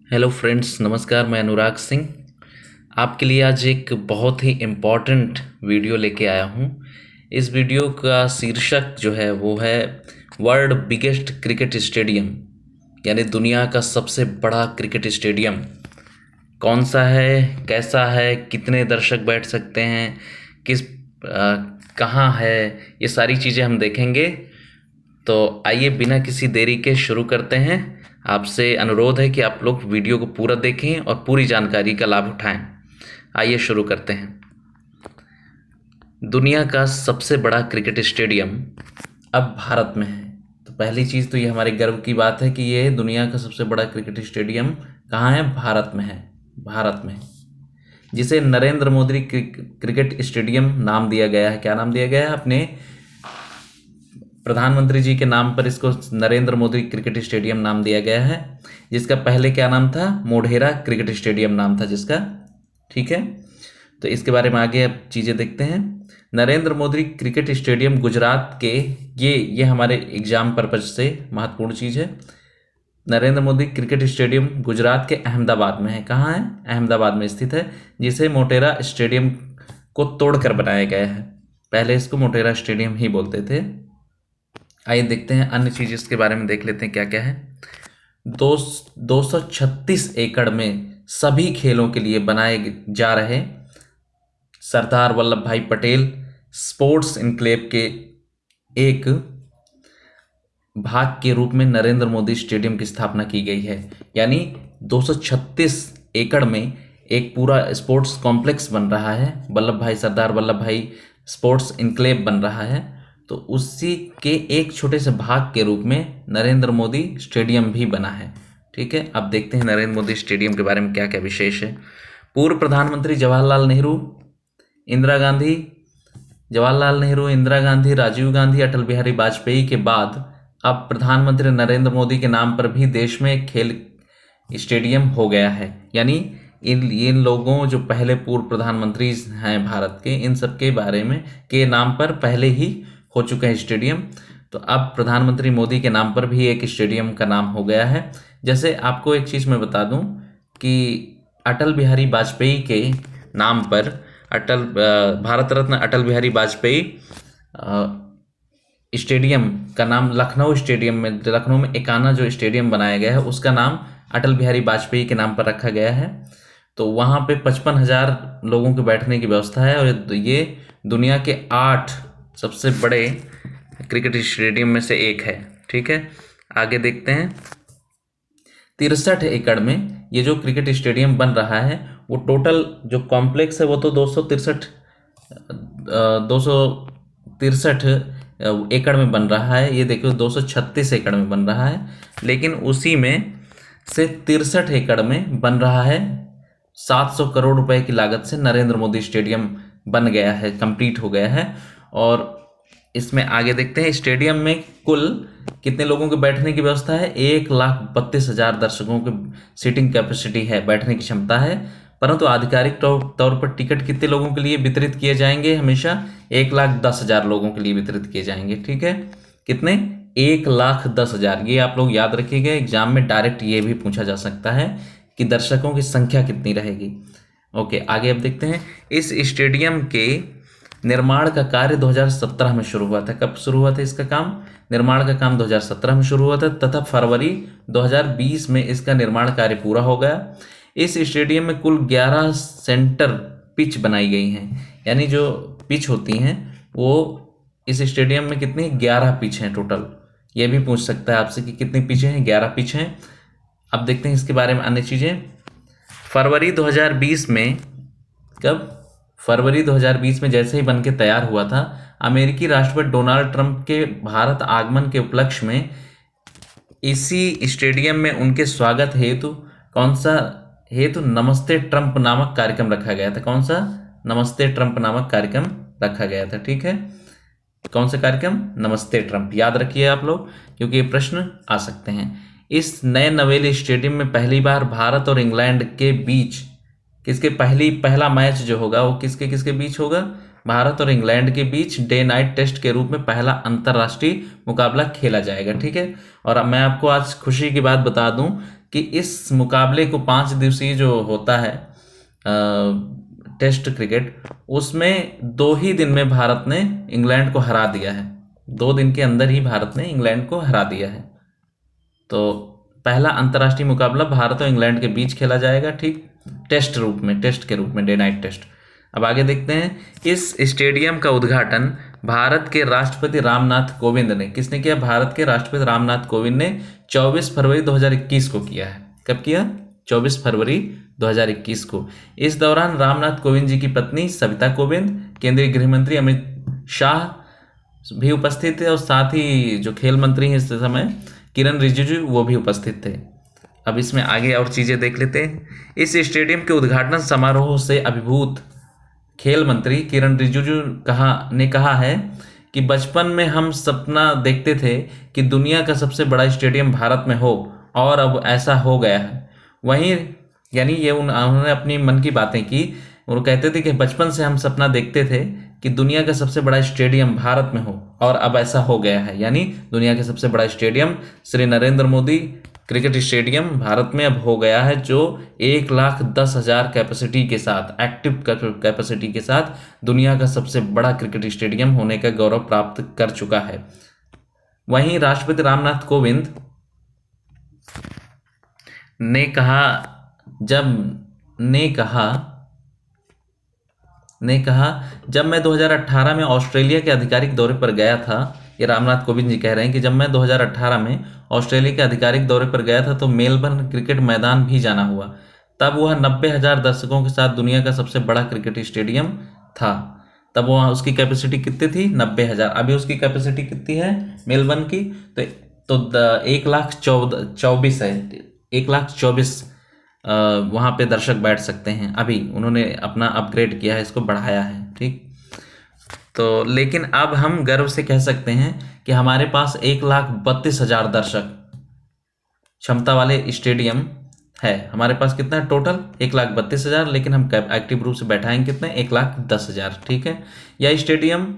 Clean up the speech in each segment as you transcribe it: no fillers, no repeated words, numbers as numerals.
Hello friends, नमस्कार। मैं अनुराग सिंह आपके लिए आज एक बहुत ही इम्पॉर्टेंट वीडियो लेके आया हूँ। इस वीडियो का शीर्षक जो है वो है वर्ल्ड बिगेस्ट क्रिकेट स्टेडियम, यानी दुनिया का सबसे बड़ा क्रिकेट स्टेडियम कौन सा है, कैसा है, कितने दर्शक बैठ सकते हैं, कहाँ है, ये सारी चीज़ें हम देखेंगे। तो आइए बिना किसी देरी के शुरू करते हैं। आपसे अनुरोध है कि आप लोग वीडियो को पूरा देखें और पूरी जानकारी का लाभ उठाएं। आइए शुरू करते हैं। दुनिया का सबसे बड़ा क्रिकेट स्टेडियम अब भारत में है। तो पहली चीज़ तो ये हमारे गर्व की बात है कि ये दुनिया का सबसे बड़ा क्रिकेट स्टेडियम कहाँ है? भारत में है। भारत में, जिसे नरेंद्र मोदी क्रिकेट स्टेडियम नाम दिया गया है। क्या नाम दिया गया है? अपने प्रधानमंत्री जी के नाम पर इसको नरेंद्र मोदी क्रिकेट स्टेडियम नाम दिया गया है, जिसका पहले क्या नाम था? मोढेरा क्रिकेट स्टेडियम नाम था जिसका। ठीक है, तो इसके बारे में आगे अब चीज़ें देखते हैं। नरेंद्र मोदी क्रिकेट स्टेडियम गुजरात के, ये हमारे एग्जाम पर्पज से महत्वपूर्ण चीज़ है। नरेंद्र मोदी क्रिकेट स्टेडियम गुजरात के अहमदाबाद में है। कहाँ है? अहमदाबाद में स्थित है, जिसे मोटेरा स्टेडियम को तोड़कर बनाया गया है। पहले इसको मोटेरा स्टेडियम ही बोलते थे। आइए देखते हैं अन्य चीज़ इसके बारे में, देख लेते हैं क्या क्या है। 236 एकड़ में सभी खेलों के लिए बनाए जा रहे सरदार वल्लभ भाई पटेल स्पोर्ट्स इनक्लेव के एक भाग के रूप में नरेंद्र मोदी स्टेडियम की स्थापना की गई है। यानी 236 एकड़ में एक पूरा स्पोर्ट्स कॉम्प्लेक्स बन रहा है, सरदार वल्लभ भाई स्पोर्ट्स इनक्लेव बन रहा है। तो उसी के एक छोटे से भाग के रूप में नरेंद्र मोदी स्टेडियम भी बना है। ठीक है, अब देखते हैं नरेंद्र मोदी स्टेडियम के बारे में क्या क्या विशेष है। पूर्व प्रधानमंत्री जवाहरलाल नेहरू, इंदिरा गांधी, राजीव गांधी, अटल बिहारी वाजपेयी के बाद अब प्रधानमंत्री नरेंद्र मोदी के नाम पर भी देश में एक खेल स्टेडियम हो गया है। यानी इन लोगों, जो पहले पूर्व प्रधानमंत्री हैं भारत के, इन सब के बारे में के नाम पर पहले ही हो चुका है स्टेडियम। तो अब प्रधानमंत्री मोदी के नाम पर भी एक स्टेडियम का नाम हो गया है। जैसे आपको एक चीज़ मैं बता दूं कि अटल बिहारी वाजपेयी के नाम पर भारत रत्न अटल बिहारी वाजपेयी स्टेडियम का नाम लखनऊ में एकाना जो स्टेडियम बनाया गया है उसका नाम अटल बिहारी वाजपेयी के नाम पर रखा गया है। तो वहाँ पे 55,000 लोगों के बैठने की व्यवस्था है और ये दुनिया के 8 सबसे बड़े क्रिकेट स्टेडियम में से एक है। ठीक है, आगे देखते हैं। 63 एकड़ में ये जो क्रिकेट स्टेडियम बन रहा है, वो टोटल जो कॉम्प्लेक्स है वो तो 263 एकड़ में बन रहा है। ये देखो 236 एकड़ में बन रहा है, लेकिन उसी में से 63 एकड़ में बन रहा है 700 करोड़ रुपए की लागत से नरेंद्र मोदी स्टेडियम बन गया है, कंप्लीट हो गया है। और इसमें आगे देखते हैं, स्टेडियम में कुल कितने लोगों के बैठने की व्यवस्था है? 1,32,000 दर्शकों की सीटिंग कैपेसिटी है, बैठने की क्षमता है। परंतु आधिकारिक तौर पर टिकट कितने लोगों के लिए वितरित किए जाएंगे? हमेशा 1,10,000 लोगों के लिए वितरित किए जाएंगे। ठीक है, कितने? 1,10,000। ये आप लोग याद रखिएगा, एग्जाम में डायरेक्ट ये भी पूछा जा सकता है कि दर्शकों की संख्या कितनी रहेगी। ओके, आगे अब देखते हैं। इस स्टेडियम के निर्माण का कार्य 2017 में शुरू हुआ था। कब शुरू हुआ था इसका काम? निर्माण का काम 2017 में शुरू हुआ था तथा फरवरी 2020 में इसका निर्माण कार्य पूरा हो गया। इस स्टेडियम में कुल 11 सेंटर पिच बनाई गई हैं। यानी जो पिच होती हैं वो इस स्टेडियम में कितनी? 11 पिच हैं टोटल। ये भी पूछ सकता है आपसे कि कितनी पिच हैं? 11 पिच हैं। अब देखते हैं इसके बारे में अन्य चीज़ें। फरवरी 2020 में, कब? फरवरी 2020 में जैसे ही बन के तैयार हुआ था, अमेरिकी राष्ट्रपति डोनाल्ड ट्रंप के भारत आगमन के उपलक्ष्य में इसी स्टेडियम में उनके स्वागत हेतु नमस्ते ट्रंप नामक कार्यक्रम रखा गया था। कौन सा? नमस्ते ट्रंप नामक कार्यक्रम रखा गया था। ठीक है, कौन सा कार्यक्रम? नमस्ते ट्रंप। याद रखिए आप लोग, क्योंकि ये प्रश्न आ सकते हैं। इस नए नवेले स्टेडियम में पहली बार भारत और इंग्लैंड के बीच पहला मैच जो होगा वो किसके किसके बीच होगा? भारत और इंग्लैंड के बीच डे नाइट टेस्ट के रूप में पहला अंतर्राष्ट्रीय मुकाबला खेला जाएगा। ठीक है, और अब मैं आपको आज खुशी की बात बता दूं कि इस मुकाबले को 5 दिवसीय जो होता है टेस्ट क्रिकेट, उसमें 2 ही दिन में भारत ने इंग्लैंड को हरा दिया है। 2 दिन के अंदर ही भारत ने इंग्लैंड को हरा दिया है। तो पहला अंतर्राष्ट्रीय मुकाबला भारत और इंग्लैंड के बीच खेला जाएगा, ठीक, टेस्ट के रूप में, डे नाइट टेस्ट। अब आगे देखते हैं, इस स्टेडियम का उद्घाटन भारत के राष्ट्रपति रामनाथ कोविंद ने, किसने किया? भारत के राष्ट्रपति रामनाथ कोविंद ने 24 फरवरी 2021 को किया है। कब किया? 24 फरवरी 2021 को। इस दौरान रामनाथ कोविंद जी की पत्नी सविता कोविंद, केंद्रीय गृह मंत्री अमित शाह भी उपस्थित थे और साथ ही जो खेल मंत्री हैं इस समय किरण रिजिजू, वो भी उपस्थित थे। अब इसमें आगे और चीज़ें देख लेते हैं। इस स्टेडियम के उद्घाटन समारोह से अभिभूत खेल मंत्री किरण रिजिजू ने कहा है कि बचपन में हम सपना देखते थे कि दुनिया का सबसे बड़ा स्टेडियम भारत में हो और अब ऐसा हो गया है। वहीं यानी ये उन्होंने अपनी मन की बातें की। वो कहते थे कि बचपन से हम सपना देखते थे कि दुनिया का सबसे बड़ा स्टेडियम भारत में हो और अब ऐसा हो गया है। यानी दुनिया का सबसे बड़ा stadium Shri Narendra Modi cricket stadium Bharat में अब हो गया है, जो 1,10,000 कैपेसिटी के साथ, एक्टिव कैपेसिटी के साथ दुनिया का सबसे बड़ा क्रिकेट स्टेडियम होने का गौरव प्राप्त कर चुका है। वहीं राष्ट्रपति रामनाथ कोविंद ने कहा जब मैं 2018 में ऑस्ट्रेलिया के आधिकारिक दौरे पर गया था, ये रामनाथ कोविंद जी कह रहे हैं कि जब मैं 2018 में ऑस्ट्रेलिया के आधिकारिक दौरे पर गया था तो मेलबर्न क्रिकेट मैदान भी जाना हुआ। तब वह 90,000 दर्शकों के साथ दुनिया का सबसे बड़ा क्रिकेट स्टेडियम था। तब वहाँ उसकी कैपेसिटी कितनी थी? 90,000। अभी उसकी कैपेसिटी कितनी है मेलबर्न की? तो 1,24,000 है। 1,24,000 वहाँ पे दर्शक बैठ सकते हैं। अभी उन्होंने अपना अपग्रेड किया है, इसको बढ़ाया है, ठीक। तो लेकिन अब हम गर्व से कह सकते हैं कि हमारे पास 1,32,000 दर्शक क्षमता वाले स्टेडियम है। हमारे पास कितना है टोटल? 1,32,000, लेकिन हम एक्टिव रूप से बैठाएंगे कितने? 1,10,000, ठीक है। यह स्टेडियम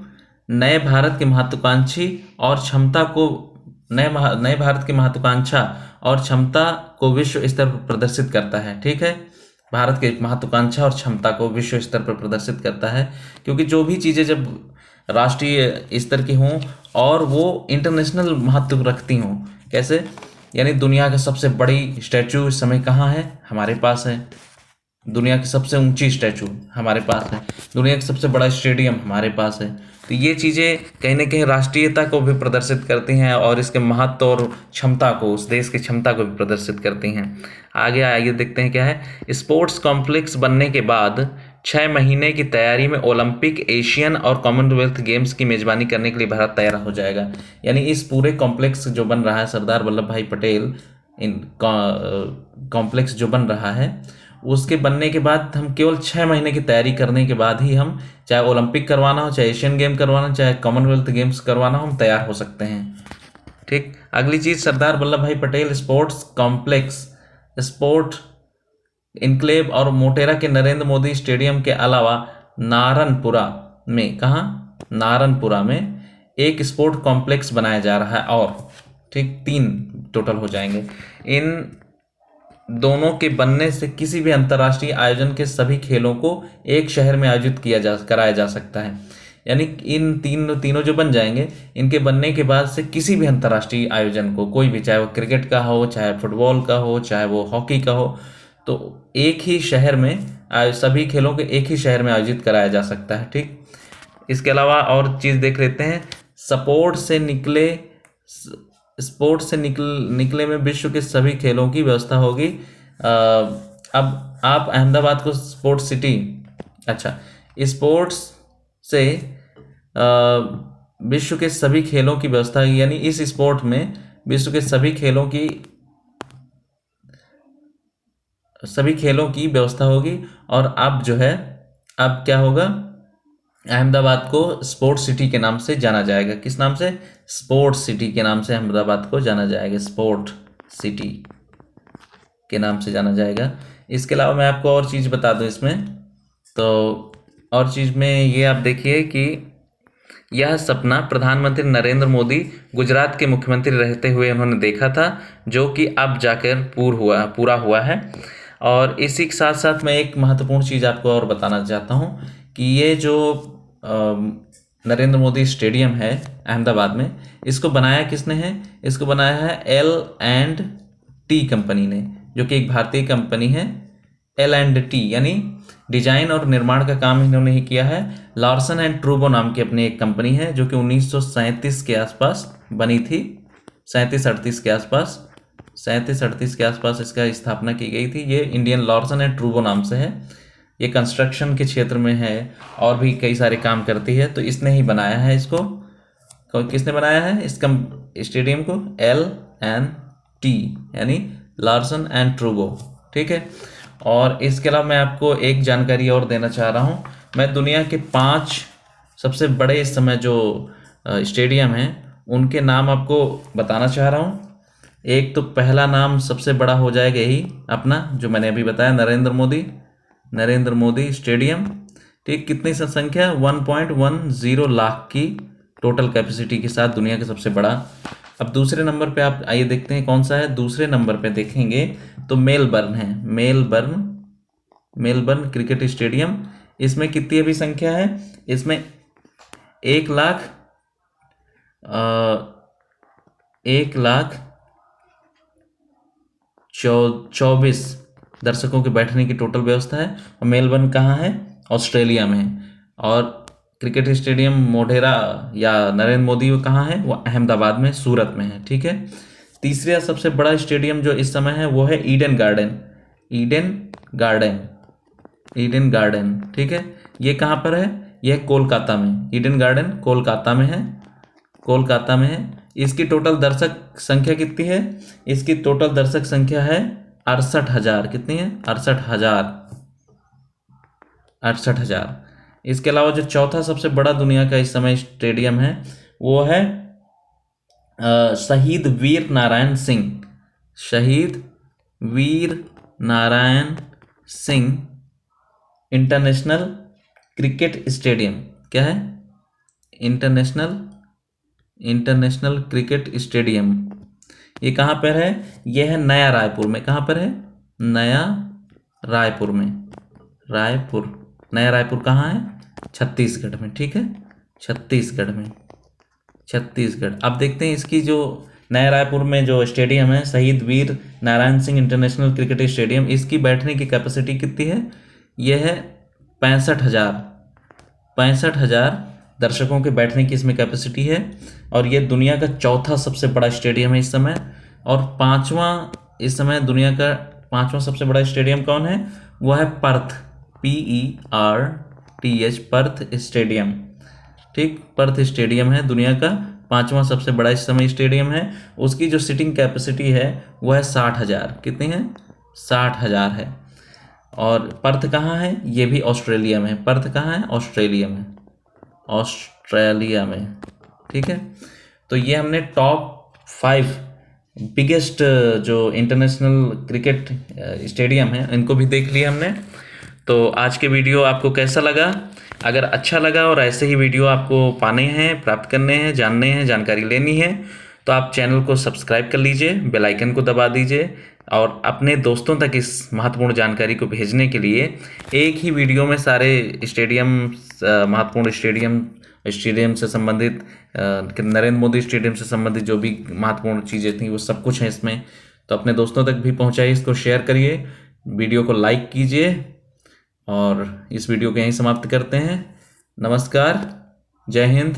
नए भारत की महत्वाकांक्षी और क्षमता को नए भारत की महत्वाकांक्षा और क्षमता को विश्व स्तर पर प्रदर्शित करता है, ठीक है। भारत के महत्वाकांक्षा और क्षमता को विश्व स्तर पर प्रदर्शित करता है, क्योंकि जो भी चीज़ें जब राष्ट्रीय स्तर की हों और वो इंटरनेशनल महत्व रखती हों, कैसे? यानी दुनिया का सबसे बड़ी स्टैचू इस समय कहाँ है? हमारे पास है। दुनिया की सबसे ऊंची स्टैचू हमारे पास है। दुनिया का सबसे बड़ा स्टेडियम हमारे पास है। तो ये चीज़ें कहीं ना कहीं राष्ट्रीयता को भी प्रदर्शित करती हैं और इसके महत्व और क्षमता को, उस देश की क्षमता को भी प्रदर्शित करती हैं। आगे देखते हैं क्या है। स्पोर्ट्स कॉम्प्लेक्स बनने के बाद 6 महीने की तैयारी में ओलंपिक, एशियन और कॉमनवेल्थ गेम्स की मेजबानी करने के लिए भारत तैयार हो जाएगा। यानी इस पूरे कॉम्प्लेक्स जो बन रहा है, सरदार वल्लभ भाई पटेल कॉम्प्लेक्स जो बन रहा है, उसके बनने के बाद हम केवल 6 महीने की तैयारी करने के बाद ही हम, चाहे ओलंपिक करवाना हो, चाहे एशियन गेम करवाना हो, चाहे कॉमनवेल्थ गेम्स करवाना हो, हम तैयार हो सकते हैं, ठीक। अगली चीज़, सरदार वल्लभ भाई Patel sports complex, sport enclave और मोटेरा के नरेंद्र मोदी स्टेडियम के अलावा नारनपुरा में, कहाँ? नारनपुरा में एक स्पोर्ट कॉम्प्लेक्स बनाया जा रहा है और, ठीक, 3 टोटल हो जाएंगे। इन दोनों के बनने से किसी भी अंतर्राष्ट्रीय आयोजन के सभी खेलों को एक शहर में आयोजित कराया जा सकता है। यानी इन तीनों जो बन जाएंगे, इनके बनने के बाद से किसी भी अंतर्राष्ट्रीय आयोजन को, कोई भी, चाहे वो क्रिकेट का हो, चाहे फुटबॉल का हो, चाहे वो हॉकी का हो, तो एक ही शहर में सभी खेलों को एक ही शहर में आयोजित कराया जा सकता है, ठीक। इसके अलावा और चीज़ देख लेते हैं। स्पोर्ट्स से निकले में विश्व के सभी खेलों की व्यवस्था होगी। अब आप अहमदाबाद को स्पोर्ट्स सिटी, अच्छा, स्पोर्ट्स से विश्व के सभी खेलों की व्यवस्था, यानी इस स्पोर्ट में विश्व के सभी खेलों की व्यवस्था होगी। और अब जो है, अब क्या होगा, अहमदाबाद को स्पोर्ट्स सिटी के नाम से जाना जाएगा। किस नाम से? स्पोर्ट्स सिटी के नाम से अहमदाबाद को जाना जाएगा, स्पोर्ट सिटी के नाम से जाना जाएगा। इसके अलावा मैं आपको और चीज़ बता दूं इसमें, तो और चीज़ में ये आप देखिए कि यह सपना प्रधानमंत्री नरेंद्र मोदी गुजरात के मुख्यमंत्री रहते हुए उन्होंने देखा था, जो कि अब जाकर पूरा हुआ है। और इसी के साथ साथ मैं एक महत्वपूर्ण चीज़ आपको और बताना चाहता हूँ कि ये जो नरेंद्र मोदी स्टेडियम है अहमदाबाद में, इसको बनाया किसने है? इसको बनाया है L&T कंपनी ने, जो कि एक भारतीय कंपनी है। L&T यानी डिजाइन और निर्माण का काम इन्होंने ही किया है। लार्सन एंड ट्रूबो नाम की अपनी एक कंपनी है, जो कि 1937 के आसपास बनी थी, 37-38 के आसपास, 37-38 के आसपास इसका स्थापना की गई थी। ये इंडियन लार्सन एंड ट्रूबो नाम से है। ये कंस्ट्रक्शन के क्षेत्र में है और भी कई सारे काम करती है। तो इसने ही बनाया है इसको। किसने बनाया है इस स्टेडियम को? L&T यानी लार्सन एंड ट्रूबो, ठीक है। और इसके अलावा मैं आपको एक जानकारी और देना चाह रहा हूँ। मैं दुनिया के 5 सबसे बड़े इस समय जो स्टेडियम हैं उनके नाम आपको बताना चाह रहा हूँ। एक तो पहला नाम सबसे बड़ा हो जाएगा यही अपना, जो मैंने अभी बताया, नरेंद्र मोदी स्टेडियम, ठीक। कितनी संख्या? 1.10 लाख की टोटल कैपेसिटी के साथ दुनिया का सबसे बड़ा। अब दूसरे नंबर पे आप आइए देखते हैं कौन सा है। दूसरे नंबर पे देखेंगे तो मेलबर्न है, मेलबर्न क्रिकेट स्टेडियम। इसमें कितनी अभी संख्या है? इसमें 1,24,000 दर्शकों के बैठने की टोटल व्यवस्था है। और मेलबर्न कहाँ है? ऑस्ट्रेलिया में है। और क्रिकेट स्टेडियम मोढेरा या नरेंद्र मोदी वो कहाँ है? वो अहमदाबाद में, सूरत में है, ठीक है। तीसरा सबसे बड़ा स्टेडियम जो इस समय है वो है ईडन गार्डन, ठीक है। ये कहाँ पर है? यह कोलकाता में। ईडन गार्डन कोलकाता में है। इसकी टोटल दर्शक संख्या कितनी है? इसकी टोटल दर्शक संख्या है 68,000। कितनी है? 68,000। इसके अलावा जो चौथा सबसे बड़ा दुनिया का इस समय स्टेडियम है वो है Shaheed Veer Narayan Singh international cricket stadium. क्या है? International cricket stadium. ये कहाँ पर है? यह है नया रायपुर में। कहाँ पर है? नया रायपुर में। नया रायपुर कहाँ है? छत्तीसगढ़ में, ठीक है। छत्तीसगढ़। अब देखते हैं इसकी जो नया रायपुर में जो स्टेडियम है, Shaheed Veer Narayan Singh international cricket stadium, इसकी बैठने की कैपेसिटी कितनी है? यह है 65,000 दर्शकों के बैठने की इसमें कैपेसिटी है। और ये दुनिया का चौथा सबसे बड़ा स्टेडियम है इस समय। और इस समय दुनिया का पांचवा सबसे बड़ा स्टेडियम कौन है? वह है पर्थ, PERTH, पर्थ स्टेडियम, ठीक। पर्थ स्टेडियम है दुनिया का पांचवा सबसे बड़ा इस समय स्टेडियम है। उसकी जो सीटिंग कैपेसिटी है वह है 60,000। कितनी है? 60,000 है। और पर्थ कहाँ है? ये भी ऑस्ट्रेलिया में है। पर्थ कहाँ है? ऑस्ट्रेलिया में, ठीक है। तो ये हमने टॉप 5 बिगेस्ट जो इंटरनेशनल क्रिकेट स्टेडियम है इनको भी देख लिया हमने। तो आज के वीडियो आपको कैसा लगा? अगर अच्छा लगा और ऐसे ही वीडियो आपको पाने हैं, प्राप्त करने हैं, जानने हैं, जानकारी लेनी है, तो आप चैनल को सब्सक्राइब कर लीजिए, बेल आइकन को दबा दीजिए। और अपने दोस्तों तक इस महत्वपूर्ण जानकारी को भेजने के लिए एक ही वीडियो में सारे महत्वपूर्ण स्टेडियम से संबंधित, नरेंद्र मोदी स्टेडियम से संबंधित जो भी महत्वपूर्ण चीज़ें थी वो सब कुछ है इसमें। तो अपने दोस्तों तक भी पहुंचाइए, इसको शेयर करिए, वीडियो को लाइक कीजिए। और इस वीडियो को यहीं समाप्त करते हैं। नमस्कार, जय हिंद।